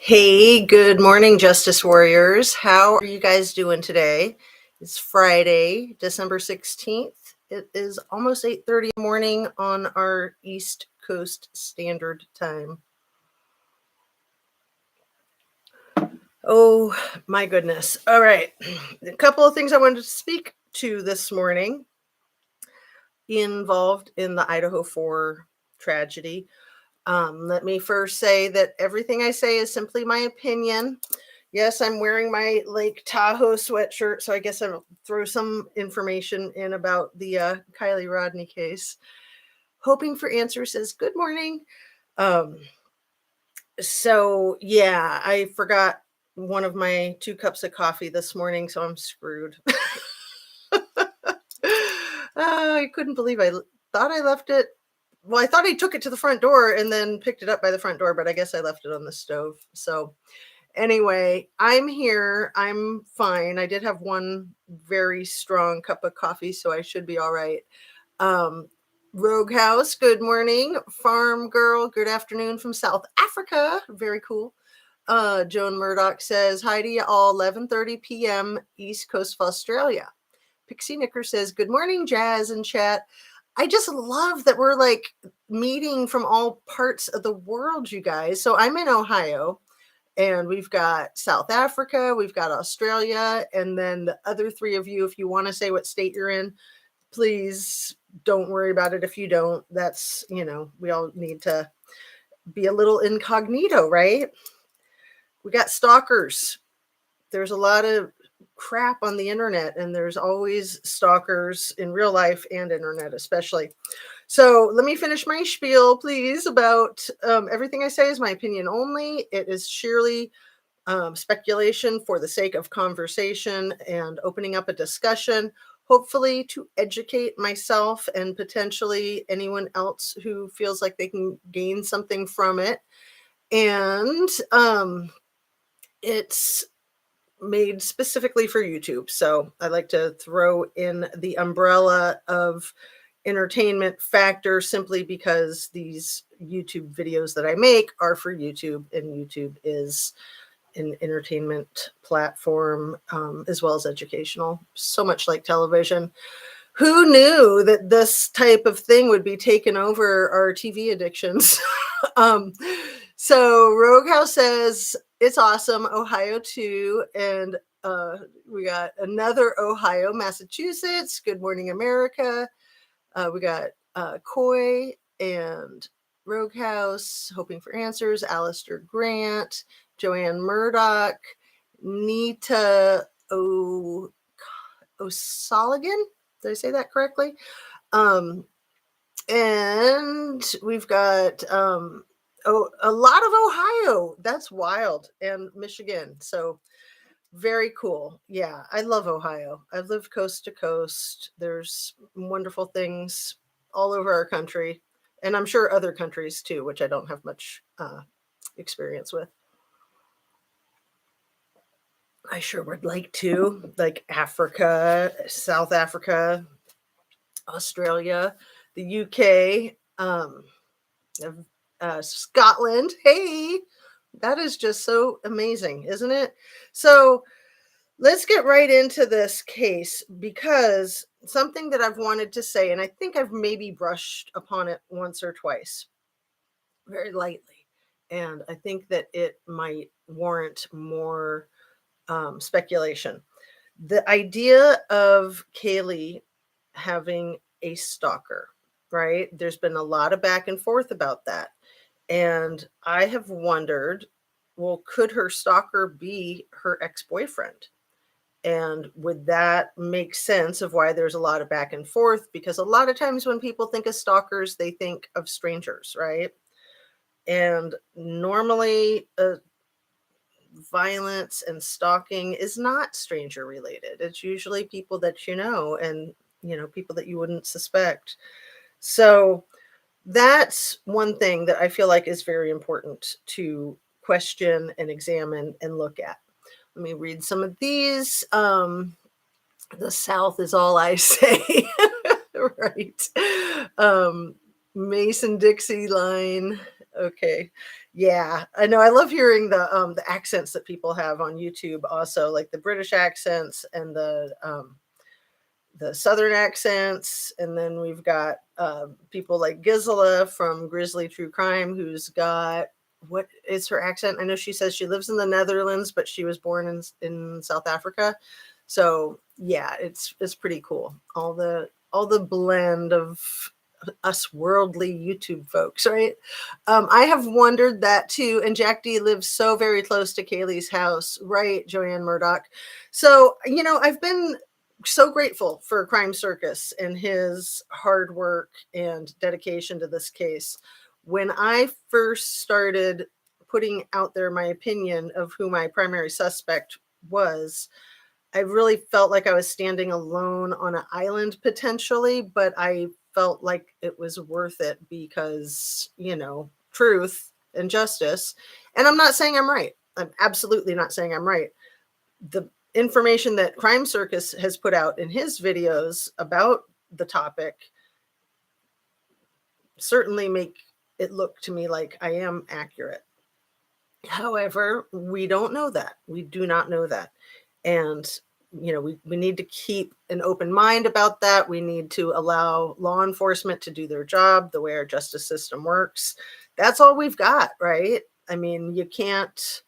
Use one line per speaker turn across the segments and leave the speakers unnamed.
Hey, good morning, Justice Warriors. How are you guys doing today? It's Friday, December 16th. It is almost 8:30 in the morning on our East Coast Standard Time. Oh, my goodness. All right. A couple of things I wanted to speak to this morning involved in the Idaho 4 tragedy. Let me first say that everything I say is simply my opinion. Yes, I'm wearing my Lake Tahoe sweatshirt, so I guess I'll throw some information in about the Kylie Rodney case. Hoping for Answer says, good morning. Um, so, yeah, I forgot one of my 2 cups of coffee this morning, so I'm screwed. I couldn't believe thought I left it. Well, I thought I took it to the front door and then picked it up by the front door, but I guess I left it on the stove. So, anyway, I'm here. I'm fine. I did have one very strong cup of coffee, so I should be all right. Um, Rogue House, good morning. Farm Girl, good afternoon from South Africa. Very cool. Joan Murdoch says, hi to you all, 11:30 p.m. East Coast of Australia. Pixie Knicker says, good morning, Jazz and chat. I just love that we're like meeting from all parts of the world, you guys. So I'm in Ohio. And we've got South Africa, we've got Australia, and then the other 3 of you, if you want to say what state you're in, please don't worry about it if you don't. That's, we all need to be a little incognito, right? We got stalkers. There's a lot of crap on the internet, and there's always stalkers in real life and internet, especially. So let me finish my spiel, please, about everything I say is my opinion only. It is sheerly speculation for the sake of conversation and opening up a discussion, hopefully to educate myself and potentially anyone else who feels like they can gain something from it. And it's made specifically for YouTube. So I like to throw in the umbrella of entertainment factor simply because these YouTube videos that I make are for YouTube, and YouTube is an entertainment platform, as well as educational, so much like television. Who knew that this type of thing would be taking over our TV addictions? um, so Rogue House says it's awesome, Ohio too, and we got another Ohio, Massachusetts. Good morning, America. We got Coy and Rogue House, hoping for answers. Alistair Grant, Joanne Murdoch, Nita O'Sullivan. Did I say that correctly? And we've got a lot of Ohio. That's wild. And Michigan. So very cool. Yeah, I love Ohio. I've lived coast to coast. There's wonderful things all over our country. And I'm sure other countries too, which I don't have much experience with. I sure would like to, like Africa, South Africa, Australia, the UK, Scotland. Hey, that is just so amazing, isn't it? So let's get right into this case, because something that I've wanted to say, and I think I've maybe brushed upon it once or twice, very lightly, and I think that it might warrant more speculation. The idea of Kaylee having a stalker, right? There's been a lot of back and forth about that. And I have wondered, well, could her stalker be her ex-boyfriend? And would that make sense of why there's a lot of back and forth? Because a lot of times when people think of stalkers, they think of strangers, right? And normally, violence and stalking is not stranger related. It's usually people that you know, and people that you wouldn't suspect. So that's one thing that I feel like is very important to question and examine and look at. Let me read some of these. The South is all I say. Right. Mason Dixie line. Okay. Yeah, I know. I love hearing the accents that people have on YouTube also, like the British accents and the Southern accents, and then we've got people like Gisela from Grizzly True Crime, who's got what is her accent? I know she says she lives in the Netherlands, but she was born in South Africa. So yeah, it's pretty cool. All the blend of us worldly YouTube folks, right? I have wondered that too. And Jack D lives so very close to Kaylee's house, right, Joanne Murdoch? So, I've been so grateful for Crime Circus and his hard work and dedication to this case. When I first started putting out there my opinion of who my primary suspect was, I really felt like I was standing alone on an island potentially, but I felt like it was worth it because, truth and justice. And I'm not saying I'm right. I'm absolutely not saying I'm right. The information that Crime Circus has put out in his videos about the topic certainly make it look to me like I am accurate. However, we don't know that. We do not know that. And, we need to keep an open mind about that. We need to allow law enforcement to do their job the way our justice system works. That's all we've got, right? I mean, you can't,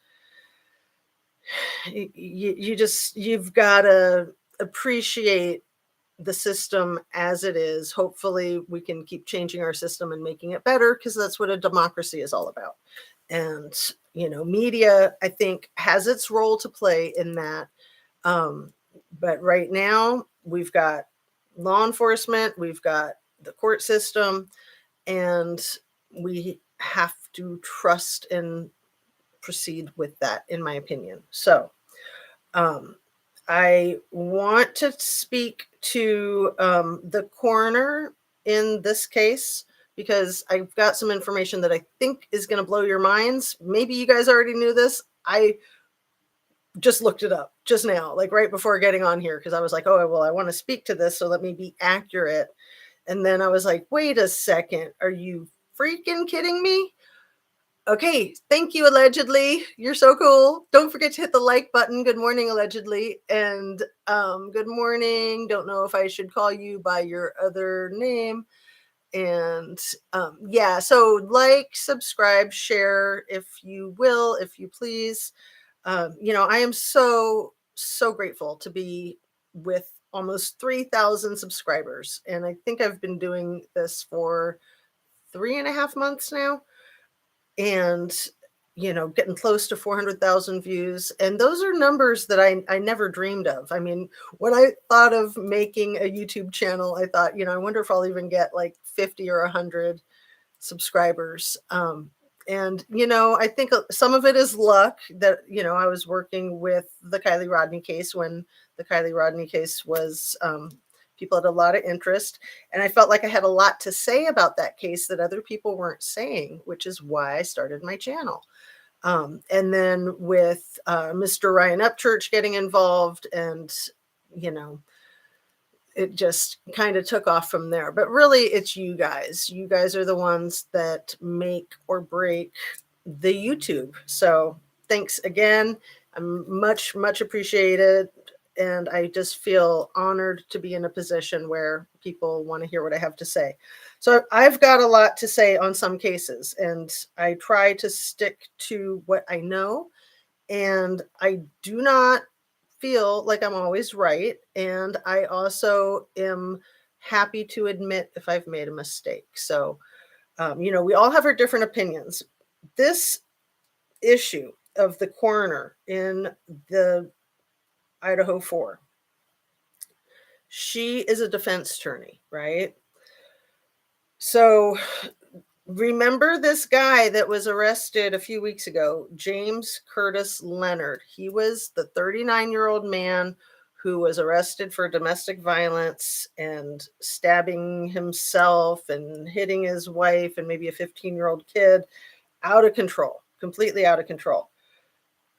you've got to appreciate the system as it is. Hopefully, we can keep changing our system and making it better because that's what a democracy is all about. And, media, I think, has its role to play in that. But right now, we've got law enforcement, we've got the court system, and we have to trust and proceed with that, in my opinion. So, um, I want to speak to the coroner in this case because I've got some information that I think is going to blow your minds. Maybe you guys already knew this. I just looked it up just now, like right before getting on here, because I was like, oh, well, I want to speak to this, so let me be accurate. And then I was like, wait a second, are you freaking kidding me? Okay, thank you, allegedly. You're so cool. Don't forget to hit the like button. Good morning, allegedly. And good morning. Don't know if I should call you by your other name. And yeah, so like, subscribe, share if you will, if you please. I am so grateful to be with almost 3,000 subscribers. And I think I've been doing this for 3.5 months now. And, getting close to 400,000 views. And those are numbers that I never dreamed of. I mean, when I thought of making a YouTube channel, I thought, I wonder if I'll even get like 50 or 100 subscribers. And I think some of it is luck that I was working with the Kylie Rodney case when the Kylie Rodney case was people had a lot of interest, and I felt like I had a lot to say about that case that other people weren't saying, which is why I started my channel. And then with Mr. Ryan Upchurch getting involved, and you know it just kind of took off from there. But really, it's you guys. You guys are the ones that make or break the YouTube. So thanks again. I'm much appreciated. And I just feel honored to be in a position where people want to hear what I have to say. So I've got a lot to say on some cases, and I try to stick to what I know. And I do not feel like I'm always right. And I also am happy to admit if I've made a mistake. So, we all have our different opinions. This issue of the coroner in the Idaho 4, she is a defense attorney, right? So remember this guy that was arrested a few weeks ago, James Curtis Leonard. He was the 39-year-old man who was arrested for domestic violence and stabbing himself and hitting his wife and maybe a 15-year-old kid. Out of control, completely out of control.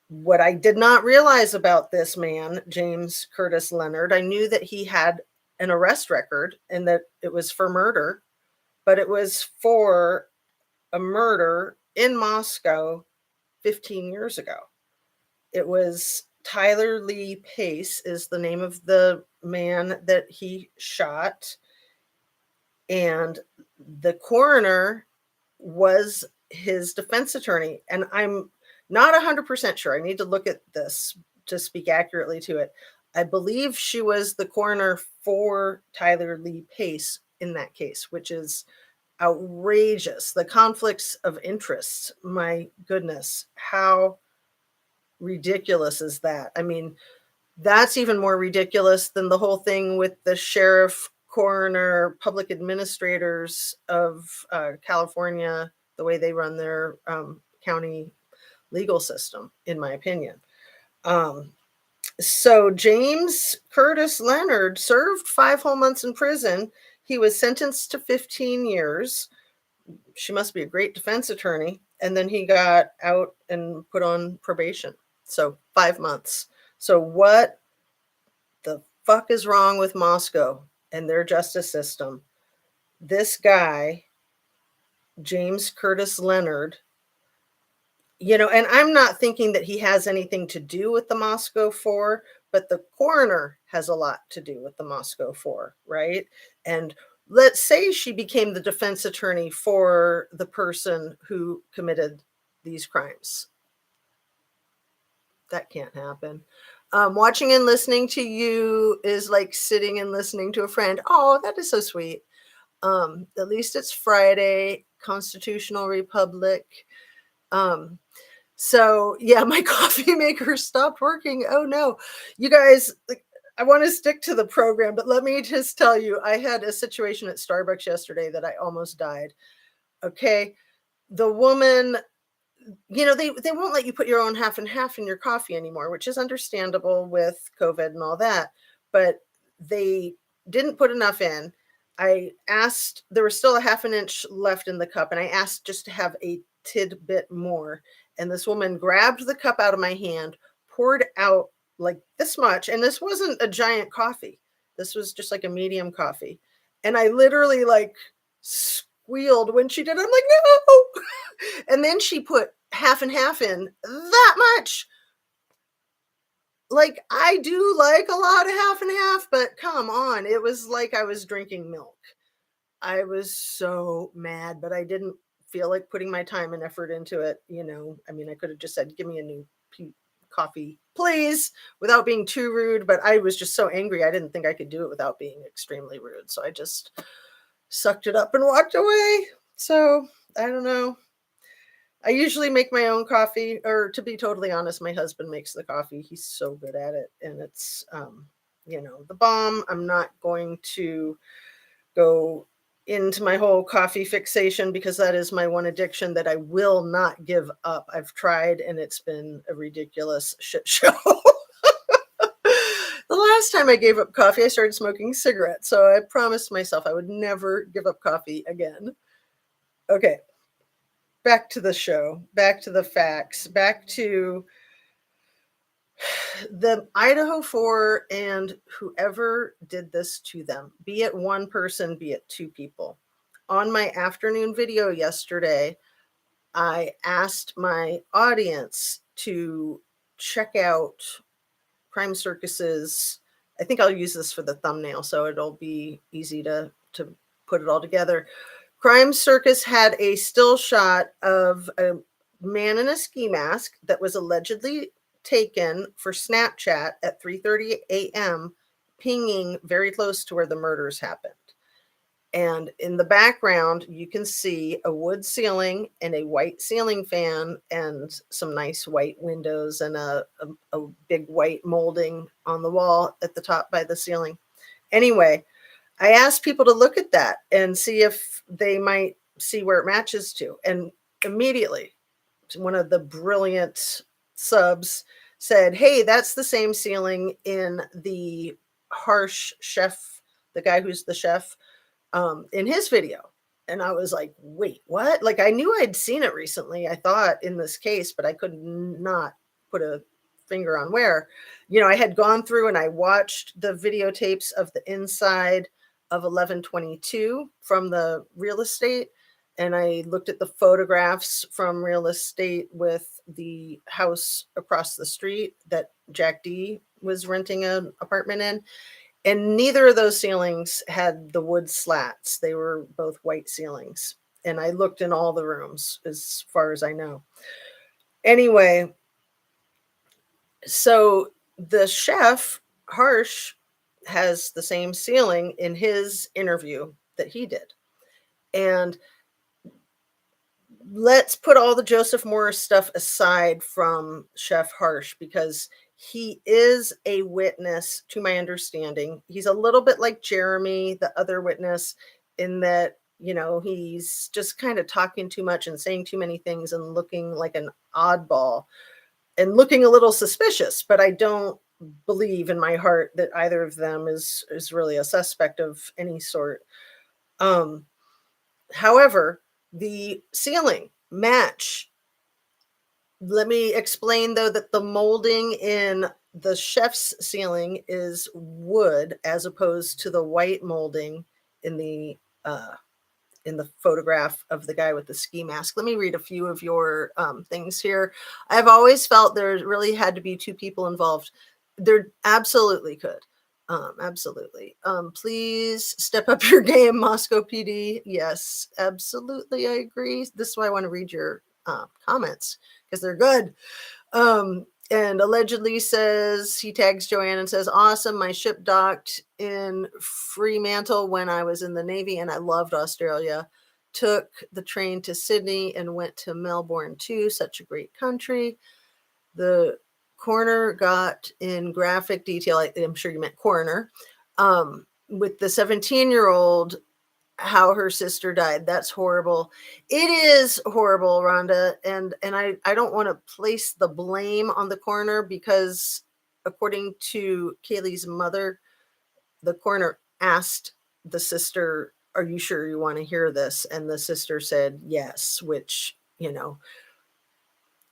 What I did not realize about this man, James Curtis Leonard, I knew that he had an arrest record and that it was for murder, but it was for a murder in Moscow 15 years ago. It was Tyler Lee Pace is the name of the man that he shot, and the coroner was his defense attorney. And I'm not 100% sure. I need to look at this to speak accurately to it. I believe she was the coroner for Tyler Lee Pace in that case, which is outrageous. The conflicts of interest, my goodness, how ridiculous is that? I mean, that's even more ridiculous than the whole thing with the sheriff, coroner, public administrators of California, the way they run their county legal system, in my opinion. So James Curtis Leonard served 5 whole months in prison. He was sentenced to 15 years. She must be a great defense attorney. And then he got out and put on probation. So 5 months. So what the fuck is wrong with Moscow and their justice system? This guy, James Curtis Leonard, and I'm not thinking that he has anything to do with the Moscow Four, but the coroner has a lot to do with the Moscow Four, right? And let's say she became the defense attorney for the person who committed these crimes. That can't happen. Watching and listening to you is like sitting and listening to a friend. Oh, that is so sweet. At least it's Friday, Constitutional Republic. So yeah, my coffee maker stopped working. Oh no, you guys, like, I want to stick to the program, but let me just tell you, I had a situation at Starbucks yesterday that I almost died. Okay. The woman, they won't let you put your own half and half in your coffee anymore, which is understandable with COVID and all that. But they didn't put enough in. I asked, there was still a half an inch left in the cup, and I asked just to have a tidbit more. And this woman grabbed the cup out of my hand, poured out like this much. And this wasn't a giant coffee. This was just like a medium coffee. And I literally like squealed when she did it. I'm like, no. And then she put half and half in that much. Like, I do like a lot of half and half, but come on. It was like I was drinking milk. I was so mad, but I didn't feel like putting my time and effort into it. I mean, I could have just said, give me a new coffee, please, without being too rude. But I was just so angry. I didn't think I could do it without being extremely rude. So I just sucked it up and walked away. So I don't know. I usually make my own coffee, or to be totally honest, my husband makes the coffee. He's so good at it. And it's, the bomb. I'm not going to go into my whole coffee fixation because that is my one addiction that I will not give up. I've tried and it's been a ridiculous shit show. The last time I gave up coffee, I started smoking cigarettes. So I promised myself I would never give up coffee again. Okay. Back to the show, back to the facts, back to the Idaho 4 and whoever did this to them, be it one person, be it two people. On my afternoon video yesterday, I asked my audience to check out Crime Circus's. I think I'll use this for the thumbnail, so it'll be easy to put it all together. Crime Circus had a still shot of a man in a ski mask that was allegedly taken for Snapchat at 3:30 a.m., pinging very close to where the murders happened. And in the background, you can see a wood ceiling and a white ceiling fan and some nice white windows and a big white molding on the wall at the top by the ceiling. Anyway, I asked people to look at that and see if they might see where it matches to. And immediately, one of the brilliant subs said, hey, that's the same ceiling in the Harsh chef, the guy who's the chef, in his video. And I was like, wait, what? Like, I knew I'd seen it recently, I thought, in this case, but I could not put a finger on where. I had gone through and I watched the videotapes of the inside of 1122 from the real estate. and I looked at the photographs from real estate with the house across the street that Jack D was renting an apartment in. And neither of those ceilings had the wood slats. They were both white ceilings. And I looked in all the rooms as far as I know. Anyway, so the chef, Harsh, has the same ceiling in his interview that he did. And let's put all the Joseph Morris stuff aside from Chef Harsh because he is a witness, to my understanding. He's a little bit like Jeremy, the other witness, in that, he's just kind of talking too much and saying too many things and looking like an oddball and looking a little suspicious. But I don't believe in my heart that either of them is really a suspect of any sort. Um, However, the ceiling match. Let me explain though that the molding in the chef's ceiling is wood as opposed to the white molding in the uh, photograph of the guy with the ski mask. Let me read a few of your things here. I've always felt there really had to be two people involved. There absolutely could. Absolutely. Please step up your game, Moscow PD. Yes, absolutely. I agree. This is why I want to read your comments because they're good. And allegedly says he tags Joanne and says, awesome. My ship docked in Fremantle when I was in the Navy and I loved Australia. Took the train to Sydney and went to Melbourne too. Such a great country. The coroner got in graphic detail. I'm sure you meant coroner. With the 17-year-old, how her sister died. That's horrible. It is horrible, Rhonda. And I don't want to place the blame on the coroner because according to Kaylee's mother, the coroner asked the sister, are you sure you want to hear this? And the sister said yes, which,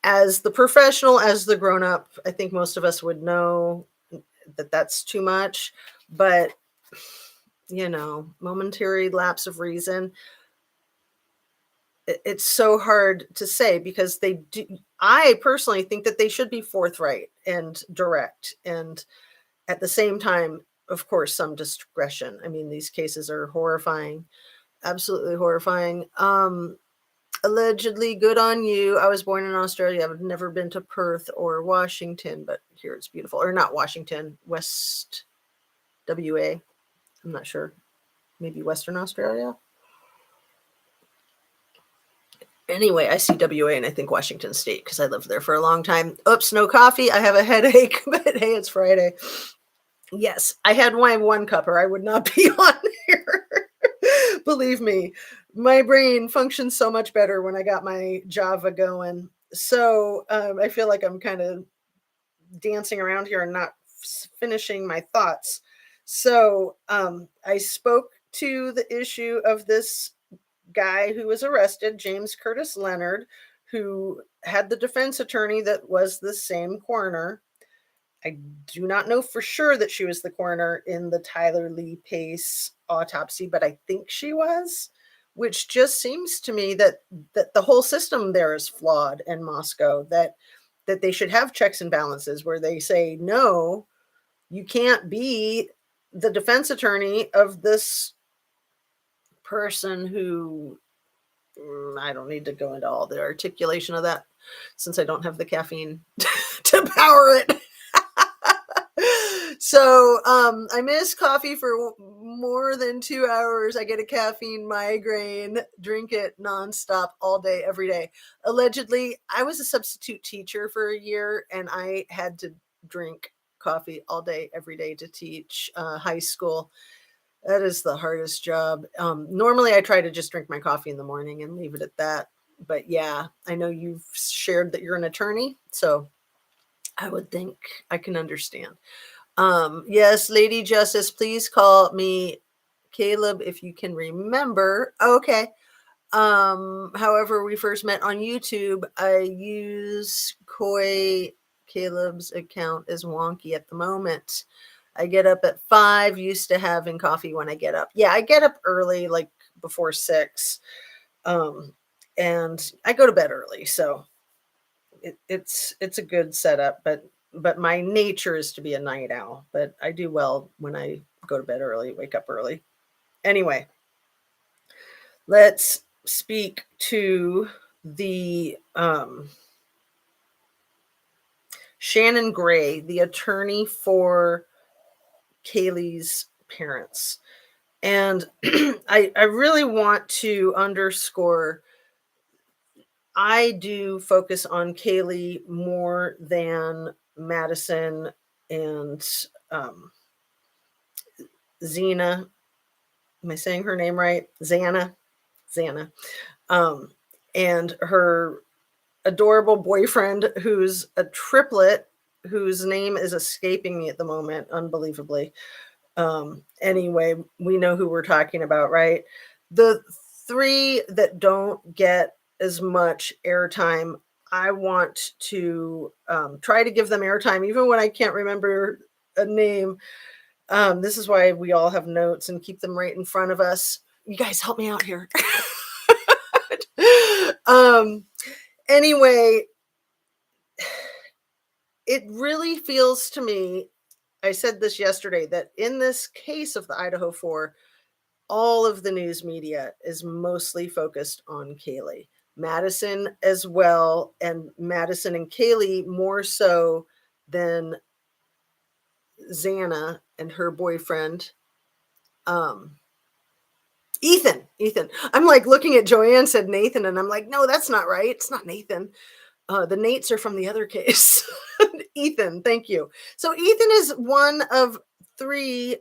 as the professional, as the grown up, I think most of us would know that that's too much. But, momentary lapse of reason. It's so hard to say because they do. I personally think that they should be forthright and direct, and at the same time, of course, some discretion. I mean, these cases are horrifying, absolutely horrifying. Allegedly, good on you. I was born in Australia. I've never been to Perth or Washington, but here it's beautiful. Or not Washington, West WA. I'm not sure. Maybe Western Australia. Anyway, I see WA and I think Washington State because I lived there for a long time. Oops, no coffee. I have a headache, but hey, it's Friday. Yes, I had my one cupper. I would not be on here. Believe me, my brain functions so much better when I got my Java going. So I feel like I'm kind of dancing around here and not finishing my thoughts. So I spoke to the issue of this guy who was arrested, James Curtis Leonard, who had the defense attorney that was the same coroner. I do not know for sure that she was the coroner in the Tyler Lee Pace autopsy, but I think she was, which just seems to me that the whole system there is flawed in Moscow, that they should have checks and balances where they say, no, you can't be the defense attorney of this person who I don't need to go into all the articulation of that since I don't have the caffeine to power it. So I miss coffee for more than 2 hours. I get a caffeine migraine, drink it nonstop all day, every day. Allegedly, I was a substitute teacher for a year and I had to drink coffee all day, every day to teach high school. That is the hardest job. Normally, I try to just drink my coffee in the morning and leave it at that. But yeah, I know you've shared that you're an attorney, so I would think I can understand. Yes, Lady Justice, please call me Caleb if you can remember. Okay. However, we first met on YouTube. I use Koi. Caleb's account is wonky at the moment. I get up at 5, used to having coffee when I get up. Yeah, I get up early, like before 6. Um, and I go to bed early, so it's a good setup, but my nature is to be a night owl, but I do well when I go to bed early, wake up early. Anyway, let's speak to the Shannon Gray, the attorney for Kaylee's parents. And I really want to underscore I do focus on Kaylee more than Madison and um, Xena. Am I saying her name right? Xana. Um, and her adorable boyfriend, who's a triplet, whose name is escaping me at the moment, unbelievably. Anyway, we know who we're talking about, right? The three that don't get as much airtime, I want to try to give them airtime, even when I can't remember a name. This is why we all have notes and keep them right in front of us. You guys help me out here. um, anyway, it really feels to me, I said this yesterday, that in this case of the Idaho 4, all of the news media is mostly focused on Kaylee. Madison as well, and Madison and Kaylee more so than Xana and her boyfriend, um, Ethan. I'm like looking at Joanne said Nathan, and I'm like, no, that's not right. It's not Nathan. The Nates are from the other case. Ethan, thank you. So Ethan is one of three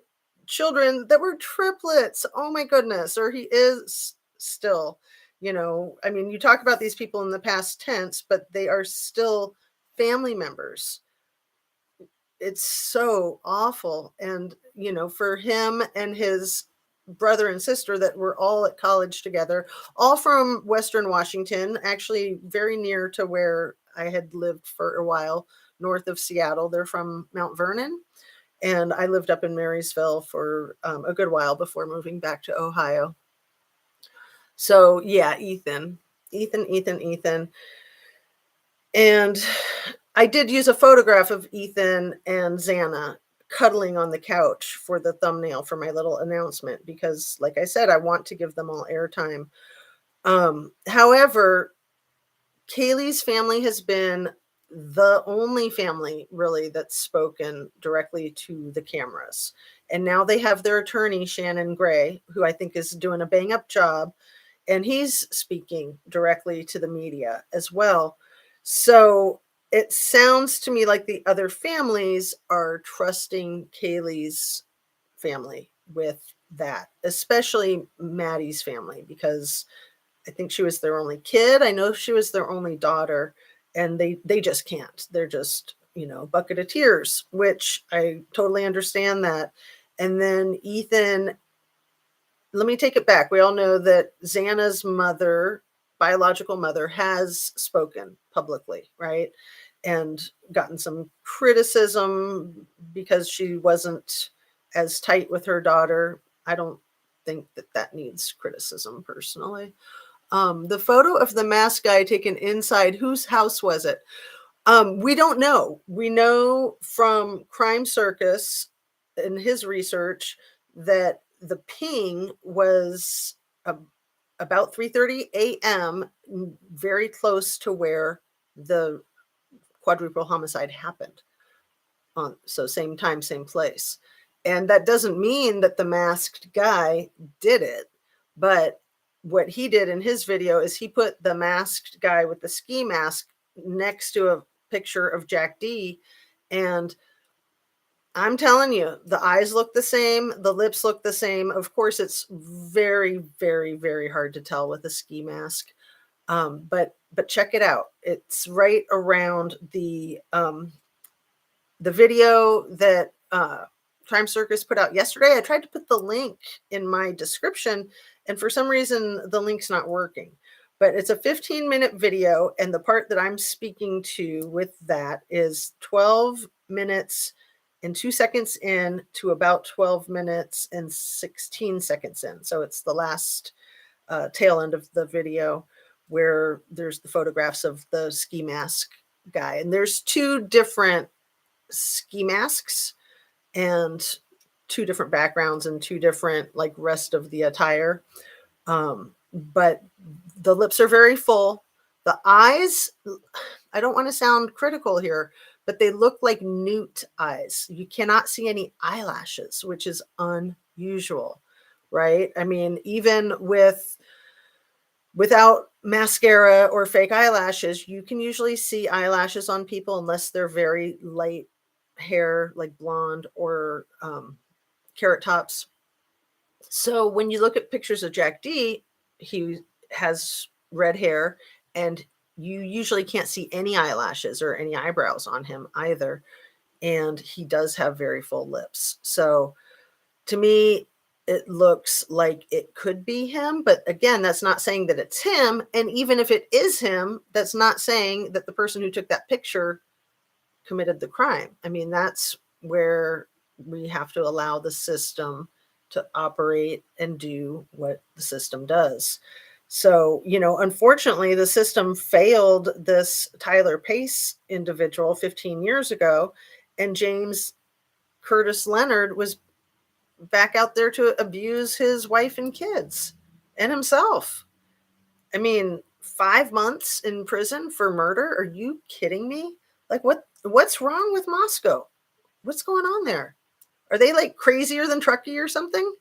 children that were triplets. Oh my goodness. Or he is still, I mean, you talk about these people in the past tense, but they are still family members. It's so awful. And, for him and his brother and sister that were all at college together, all from Western Washington, actually very near to where I had lived for a while, north of Seattle. They're from Mount Vernon. And I lived up in Marysville for a good while before moving back to Ohio. So, yeah, Ethan. And I did use a photograph of Ethan and Xana cuddling on the couch for the thumbnail for my little announcement because, like I said, I want to give them all airtime. However, Kaylee's family has been the only family really that's spoken directly to the cameras. And now they have their attorney, Shannon Gray, who I think is doing a bang up job. And he's speaking directly to the media as well. So it sounds to me like the other families are trusting Kaylee's family with that, especially Maddie's family, because I think she was their only kid. I know she was their only daughter, and they just can't. They're just, bucket of tears, which I totally understand that. And then Ethan, let me take it back. We all know that Xana's mother, biological mother, has spoken publicly, right? And gotten some criticism because she wasn't as tight with her daughter. I don't think that needs criticism personally. The photo of the masked guy taken inside, whose house was it? We don't know. We know from Crime Circus in his research that the ping was about 3:30 a.m., very close to where the quadruple homicide happened. So same time, same place. And that doesn't mean that the masked guy did it, but what he did in his video is he put the masked guy with the ski mask next to a picture of Jack D. And I'm telling you, the eyes look the same, the lips look the same. Of course, it's very, very, very hard to tell with a ski mask. But check it out. It's right around the video that Crime Circus put out yesterday. I tried to put the link in my description, and for some reason, the link's not working. But it's a 15-minute video, and the part that I'm speaking to with that is 12 minutes and 2 seconds in to about 12 minutes and 16 seconds in. So it's the last tail end of the video where there's the photographs of the ski mask guy. And there's two different ski masks and two different backgrounds and two different like rest of the attire. But the lips are very full. The eyes, I don't want to sound critical here, but they look like newt eyes. You cannot see any eyelashes, which is unusual, right? I mean, even without mascara or fake eyelashes, you can usually see eyelashes on people unless they're very light hair, like blonde or carrot tops. So when you look at pictures of Jack D, he has red hair, and you usually can't see any eyelashes or any eyebrows on him either. And he does have very full lips. So to me, it looks like it could be him. But again, that's not saying that it's him. And even if it is him, that's not saying that the person who took that picture committed the crime. I mean, that's where we have to allow the system to operate and do what the system does. So, unfortunately, the system failed this Tyler Pace individual 15 years ago, and James Curtis Leonard was back out there to abuse his wife and kids and himself. I mean, 5 months in prison for murder? Are you kidding me? Like what's wrong with Moscow? What's going on there? Are they like crazier than Truckee or something?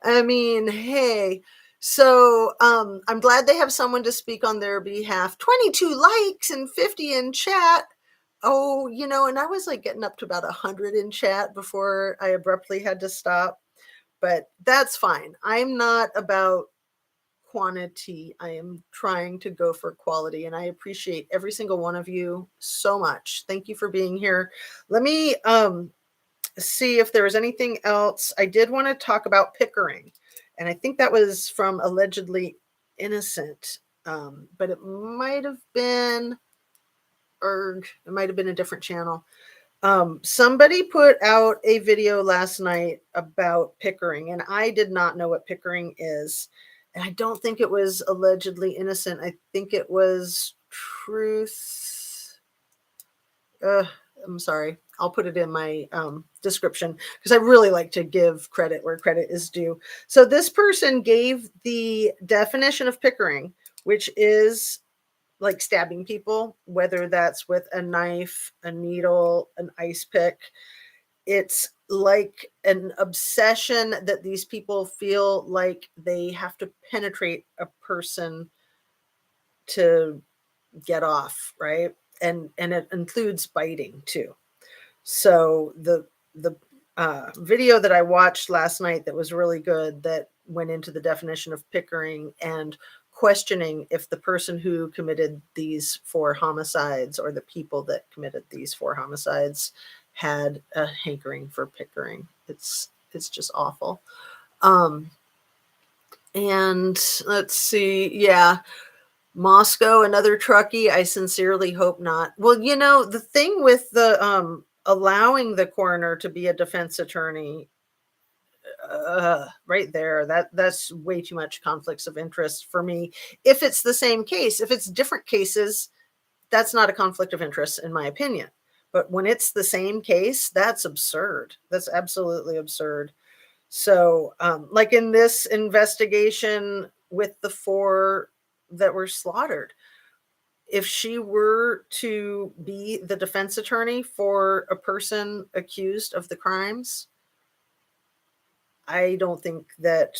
I mean, hey. So I'm glad they have someone to speak on their behalf. 22 likes and 50 in chat. Oh, and I was like getting up to about 100 in chat before I abruptly had to stop. But that's fine. I'm not about quantity. I am trying to go for quality, and I appreciate every single one of you so much. Thank you for being here. Let me see if there was anything else. I did want to talk about Pickering, and I think that was from Allegedly Innocent, but it might have been a different channel. Somebody put out a video last night about Pickering, and I did not know what Pickering is. And I don't think it was Allegedly Innocent. I think it was Truth. I'm sorry. I'll put it in my description because I really like to give credit where credit is due. So this person gave the definition of Pickering, which is like stabbing people, whether that's with a knife, a needle, an ice pick. It's like an obsession that these people feel like they have to penetrate a person to get off, right? And it includes biting too. So the video that I watched last night that was really good, that went into the definition of Pickering and questioning if the person who committed these 4 homicides or the people that committed these 4 homicides had a hankering for Pickering. It's just awful. And let's see. Yeah. Moscow, another Truckee. I sincerely hope not. Well, the thing with the allowing the coroner to be a defense attorney, right there, that's way too much conflicts of interest for me. If it's the same case, if it's different cases, that's not a conflict of interest in my opinion. But when it's the same case, that's absurd. That's absolutely absurd. So, like in this investigation with the 4 that were slaughtered, if she were to be the defense attorney for a person accused of the crimes, I don't think that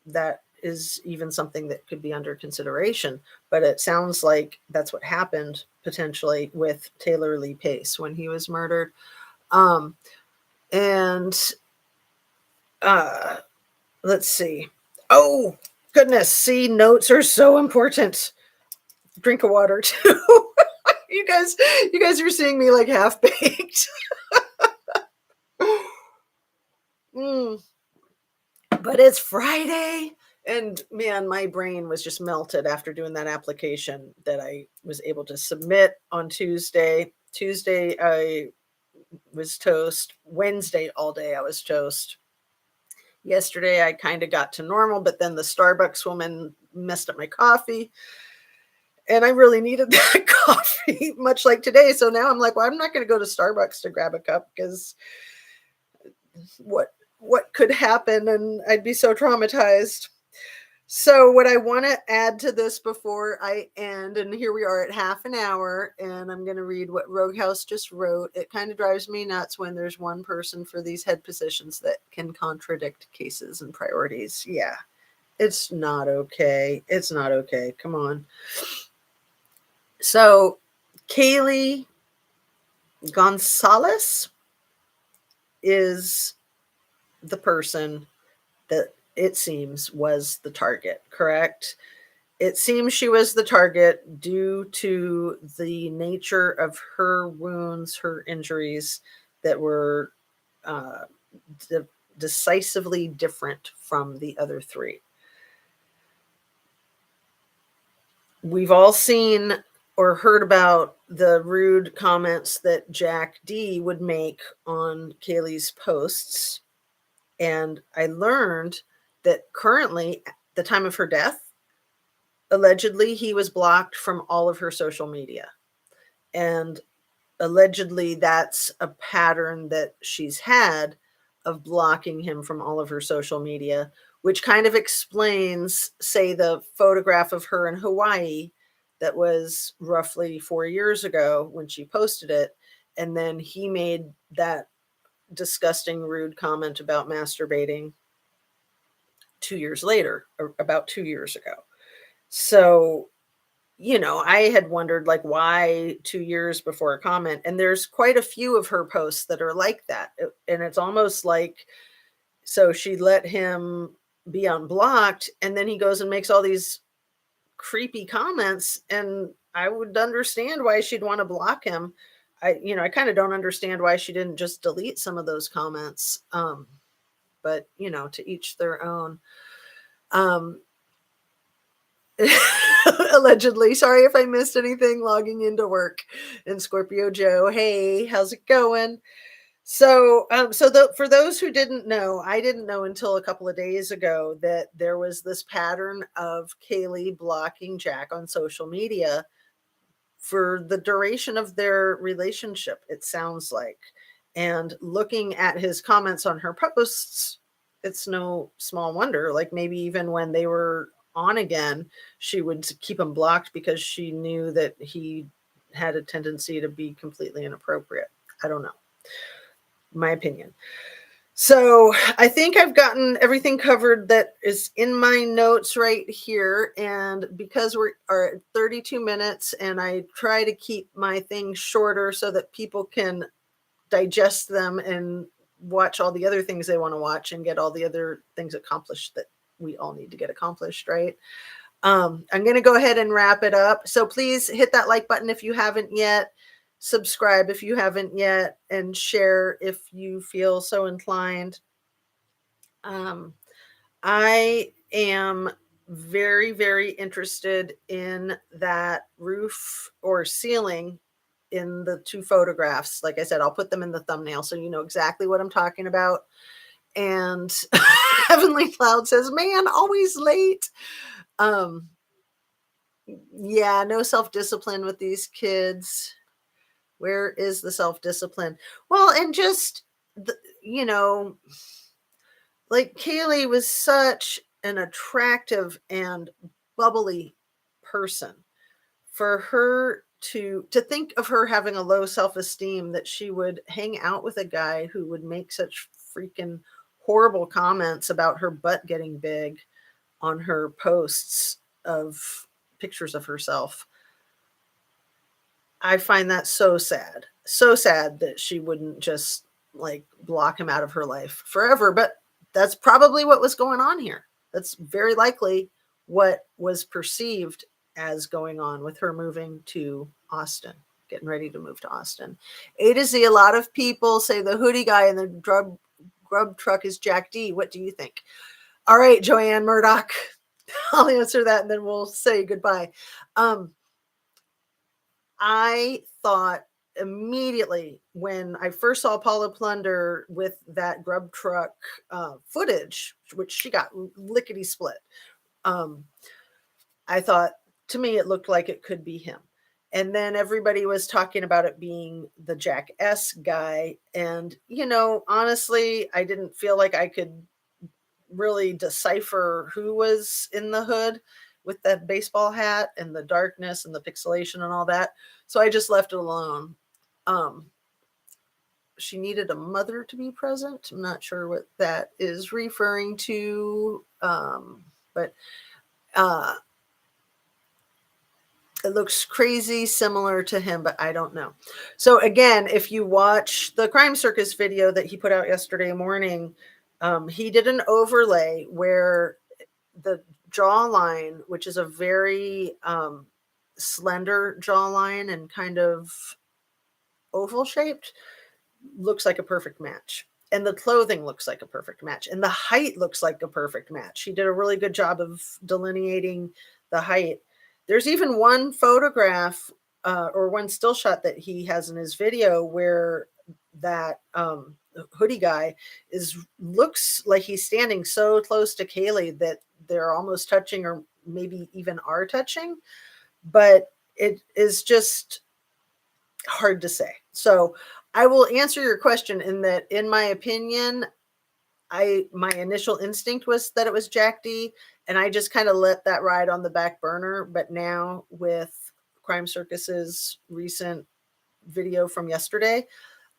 that is even something that could be under consideration. But it sounds like that's what happened potentially with Taylor Lee Pace when he was murdered. And let's see. Oh, goodness. See, notes are so important. Drink of water too. you guys are seeing me like half baked. But it's Friday, and man, my brain was just melted after doing that application that I was able to submit on Tuesday. Tuesday I was toast. Wednesday all day I was toast. Yesterday, I kind of got to normal, but then the Starbucks woman messed up my coffee. And I really needed that coffee, much like today. So now I'm like, well, I'm not going to go to Starbucks to grab a cup because what what could happen, and I'd be so traumatized. So what I want to add to this before I end, and here we are at half an hour, and I'm going to read what Rogue House just wrote. It kind of drives me nuts when there's one person for these head positions that can contradict cases and priorities. Yeah, it's not okay. It's not okay. Come on. So Kaylee Gonzalez is the person that it seems was the target, correct? It seems she was the target due to the nature of her wounds, her injuries that were uh, de- decisively different from the other three. We've all seen or heard about the rude comments that Jack D would make on Kaylee's posts. And I learned that currently, at the time of her death, allegedly he was blocked from all of her social media. And allegedly that's a pattern that she's had of blocking him from all of her social media, which kind of explains, say, the photograph of her in Hawaii that was roughly 4 years ago when she posted it. And then he made that disgusting, rude comment about masturbating 2 years later, or about 2 years ago. So, I had wondered, like, why 2 years before a comment? And there's quite a few of her posts that are like that. And it's almost like, so she let him be unblocked, and then he goes and makes all these creepy comments. And I would understand why she'd want to block him. I kind of don't understand why she didn't just delete some of those comments. But, to each their own. Um, Allegedly. Sorry if I missed anything logging into work. And Scorpio Joe, hey, how's it going? For those who didn't know, I didn't know until a couple of days ago that there was this pattern of Kaylee blocking Jack on social media for the duration of their relationship, it sounds like. And looking at his comments on her posts, it's no small wonder. Like, maybe even when they were on again, she would keep him blocked because she knew that he had a tendency to be completely inappropriate. I don't know. My opinion. So I think I've gotten everything covered that is in my notes right here. And because we are at 32 minutes, and I try to keep my things shorter so that people can digest them and watch all the other things they want to watch and get all the other things accomplished that we all need to get accomplished, right? I'm going to go ahead and wrap it up. So please hit that like button if you haven't yet. Subscribe if you haven't yet, and share if you feel so inclined. I am very, very interested in that roof or ceiling in the two photographs. Like I said, I'll put them in the thumbnail so you know exactly what I'm talking about. And Heavenly Cloud says, man, always late. Yeah, no self-discipline with these kids. Where is the self-discipline? Well, and just, the, you know, like, Kaylee was such an attractive and bubbly person. For her to think of her having a low self-esteem, that she would hang out with a guy who would make such freaking horrible comments about her butt getting big on her posts of pictures of herself. I find that so sad. So sad that she wouldn't just, like, block him out of her life forever. But that's probably what was going on here. That's very likely what was perceived as going on with her moving to Austin, getting ready to move to Austin. A to Z, a lot of people say the hoodie guy in the grub truck is Jack D. What do you think? All right, Joanne Murdoch. I'll answer that and then we'll say goodbye. I thought immediately when I first saw Paula Plunder with that grub truck footage, which she got lickety split. Um, I thought, to me, it looked like it could be him. And then everybody was talking about it being the Jack S guy. And, honestly, I didn't feel like I could really decipher who was in the hood with that baseball hat and the darkness and the pixelation and all that. So I just left it alone. Um, she needed a mother to be present. I'm not sure what that is referring to. But uh, it looks crazy similar to him, but I don't know. So again, if you watch the Crime Circus video that he put out yesterday morning, he did an overlay where the jawline, which is a very slender jawline and kind of oval shaped, looks like a perfect match. And the clothing looks like a perfect match. And the height looks like a perfect match. He did a really good job of delineating the height. There's even one photograph or one still shot that he has in his video where that hoodie guy looks like he's standing so close to Kaylee that they're almost touching or maybe even are touching. But it is just hard to say. So I will answer your question in that, in my opinion, my initial instinct was that it was Jack D, and I just kind of let that ride on the back burner. But now with Crime Circus's recent video from yesterday,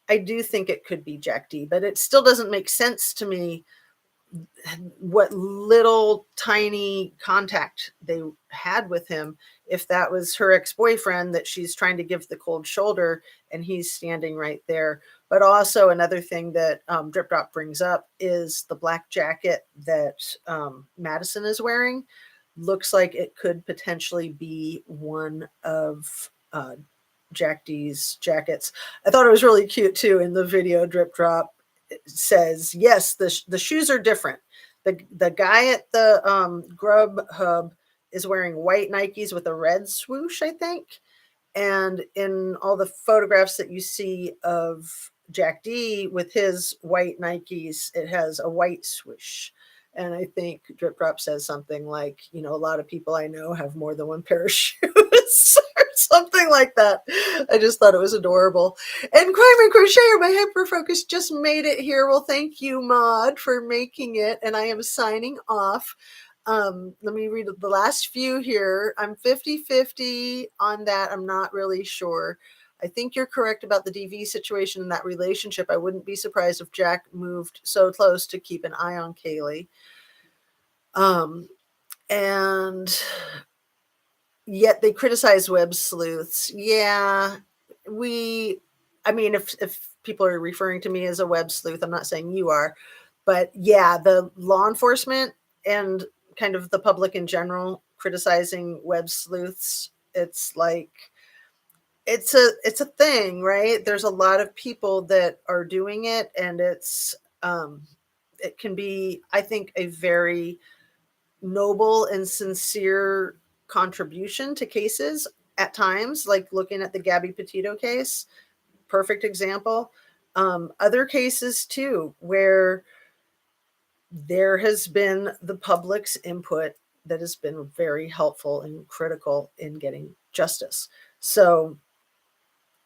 I do think it could be Jack D, but it still doesn't make sense to me what little tiny contact they had with him, if that was her ex-boyfriend that she's trying to give the cold shoulder and he's standing right there. But also another thing that Drip Drop brings up is the black jacket that Madison is wearing looks like it could potentially be one of Jack D's jackets. I thought it was really cute too in the video. Drip Drop says, yes, the shoes are different. The guy at the Grub Hub is wearing white Nikes with a red swoosh, I think. And in all the photographs that you see of Jack D with his white Nikes, it has a white swoosh. And I think Drip Drop says something like, a lot of people I know have more than one pair of shoes or something like that. I just thought it was adorable. And Crime and Crocheter, my hyper focus, just made it here. Well, thank you, Maud, for making it. And I am signing off. Let me read the last few here. I'm 50-50 on that. I'm not really sure. I think you're correct about the DV situation in that relationship. I wouldn't be surprised if Jack moved so close to keep an eye on Kaylee. And yet they criticize web sleuths. Yeah, if people are referring to me as a web sleuth, I'm not saying you are, but yeah, the law enforcement and kind of the public in general criticizing web sleuths, it's like it's a thing, right? There's a lot of people that are doing it, and it can be, I think, a very noble and sincere contribution to cases at times, like looking at the Gabby Petito case, perfect example. Other cases too, where there has been the public's input that has been very helpful and critical in getting justice. So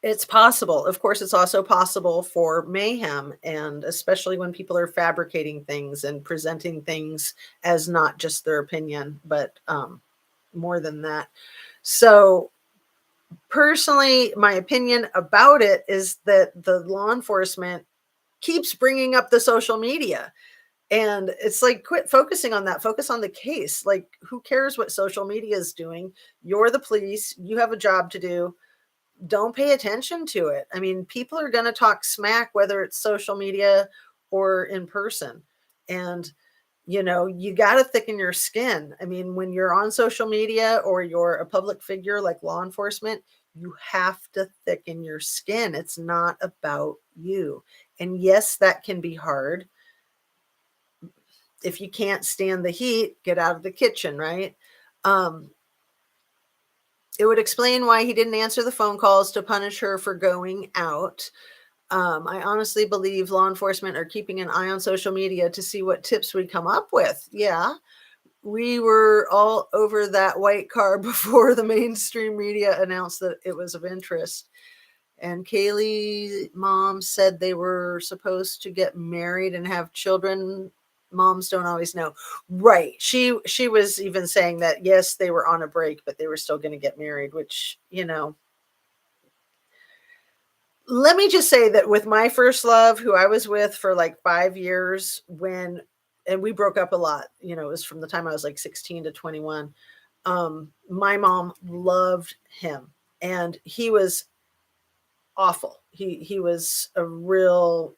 it's possible. Of course, it's also possible for mayhem, and especially when people are fabricating things and presenting things as not just their opinion, but more than that. So personally, my opinion about it is that the law enforcement keeps bringing up the social media. And it's like, quit focusing on that. Focus on the case. Like, who cares what social media is doing? You're the police. You have a job to do. Don't pay attention to it. I mean, people are going to talk smack, whether it's social media or in person. And, you got to thicken your skin. I mean, when you're on social media or you're a public figure like law enforcement, you have to thicken your skin. It's not about you. And yes, that can be hard. If you can't stand the heat, get out of the kitchen, right? It would explain why he didn't answer the phone calls to punish her for going out. I honestly believe law enforcement are keeping an eye on social media to see what tips we come up with. Yeah, we were all over that white car before the mainstream media announced that it was of interest. And Kaylee's mom said they were supposed to get married and have children. Moms don't always know. Right. She was even saying that yes, they were on a break, but they were still going to get married, which, let me just say that with my first love, who I was with for like 5 years, and we broke up a lot, it was from the time I was like 16 to 21. My mom loved him, and he was awful. He was a real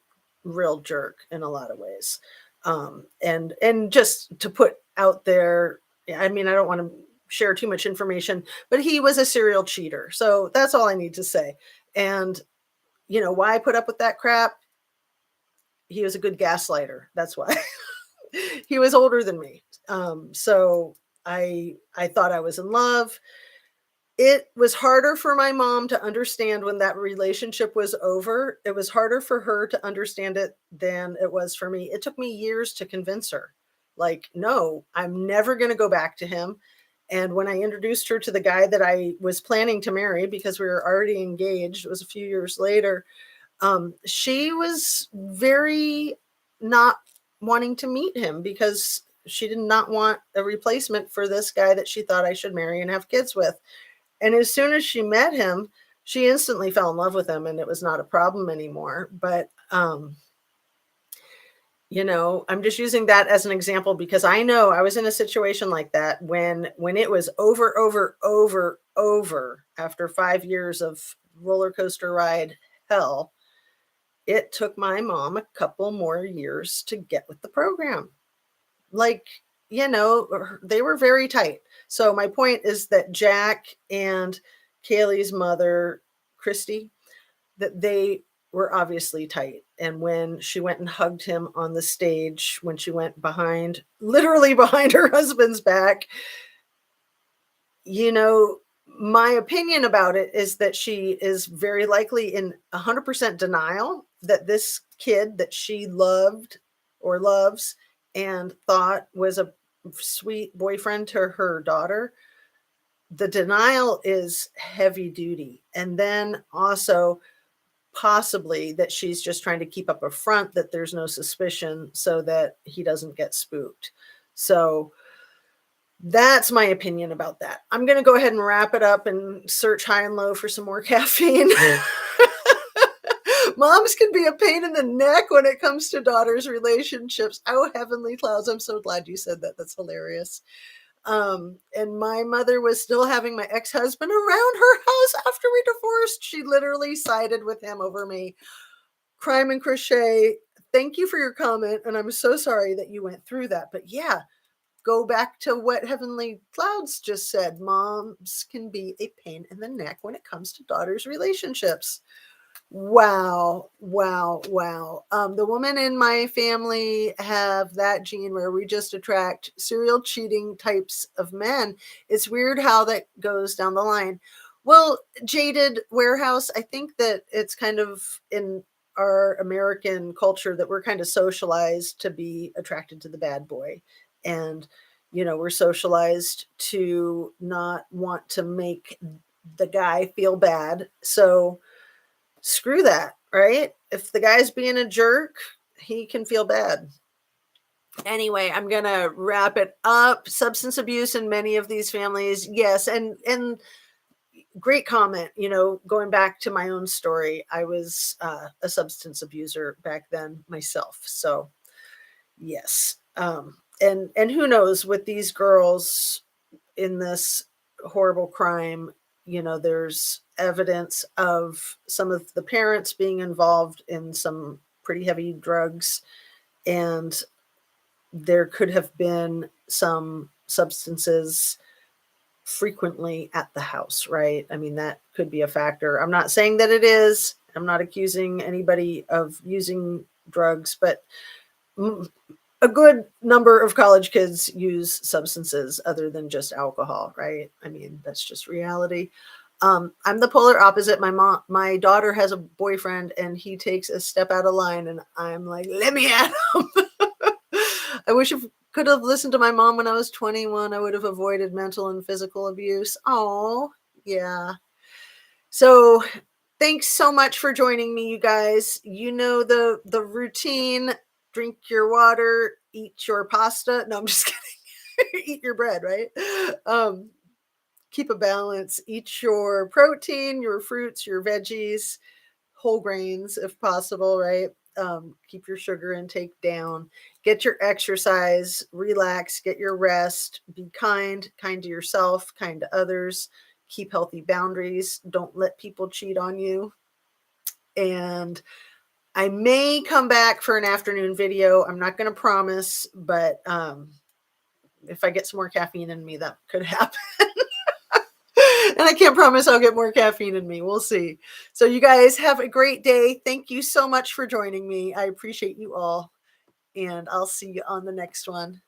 jerk in a lot of ways. And just to put out there, I mean, I don't want to share too much information, but he was a serial cheater. So that's all I need to say. And why I put up with that crap? He was a good gaslighter. That's why. He was older than me. So I thought I was in love. It was harder for my mom to understand when that relationship was over. It was harder for her to understand it than it was for me. It took me years to convince her. Like, no, I'm never going to go back to him. And when I introduced her to the guy that I was planning to marry, because we were already engaged, it was a few years later, she was very not wanting to meet him because she did not want a replacement for this guy that she thought I should marry and have kids with. And as soon as she met him, she instantly fell in love with him, and it was not a problem anymore. But I'm just using that as an example because I know I was in a situation like that when it was over after 5 years of roller coaster ride hell. It took my mom a couple more years to get with the program. Like, they were very tight. So my point is that Jack and Kaylee's mother, Christy, that they were obviously tight. And when she went and hugged him on the stage, when she went literally behind her husband's back, my opinion about it is that she is very likely in 100% denial that this kid that she loved or loves and thought was a sweet boyfriend to her daughter. The denial is heavy duty. And then also possibly that she's just trying to keep up a front that there's no suspicion so that he doesn't get spooked. So that's my opinion about that. I'm going to go ahead and wrap it up and search high and low for some more caffeine. Moms can be a pain in the neck when it comes to daughters' relationships. Oh, heavenly clouds. I'm so glad you said that. That's hilarious. And my mother was still having my ex-husband around her house after we divorced. She literally sided with him over me. Crime and crochet. Thank you for your comment. And I'm so sorry that you went through that. But yeah, go back to what Heavenly Clouds just said. Moms can be a pain in the neck when it comes to daughters' relationships. Wow. The women in my family have that gene where we just attract serial cheating types of men. It's weird how that goes down the line. Well, Jaded Warehouse, I think that it's kind of in our American culture that we're kind of socialized to be attracted to the bad boy. And, we're socialized to not want to make the guy feel bad. So, screw that, right? If the guy's being a jerk, he can feel bad. Anyway, I'm going to wrap it up. Substance abuse in many of these families. Yes. And great comment, going back to my own story. I was a substance abuser back then myself. So yes. And who knows with these girls in this horrible crime, there's evidence of some of the parents being involved in some pretty heavy drugs, and there could have been some substances frequently at the house, right? I mean, that could be a factor. I'm not saying that it is. I'm not accusing anybody of using drugs, but a good number of college kids use substances other than just alcohol, right? I mean, that's just reality. I'm the polar opposite. My daughter has a boyfriend, and he takes a step out of line, and I'm like, let me at him. I wish I could have listened to my mom when I was 21. I would have avoided mental and physical abuse. Oh, yeah. So thanks so much for joining me, you guys. You know the routine. Drink your water, eat your pasta. No, I'm just kidding. Eat your bread, right? Um, Keep a balance. Eat your protein, your fruits, your veggies, whole grains if possible, right? Keep your sugar intake down. Get your exercise, relax, get your rest, be kind to yourself, kind to others, keep healthy boundaries. Don't let people cheat on you. And I may come back for an afternoon video. I'm not going to promise, but if I get some more caffeine in me, that could happen. And I can't promise I'll get more caffeine in me. We'll see. So, you guys have a great day. Thank you so much for joining me. I appreciate you all. And I'll see you on the next one.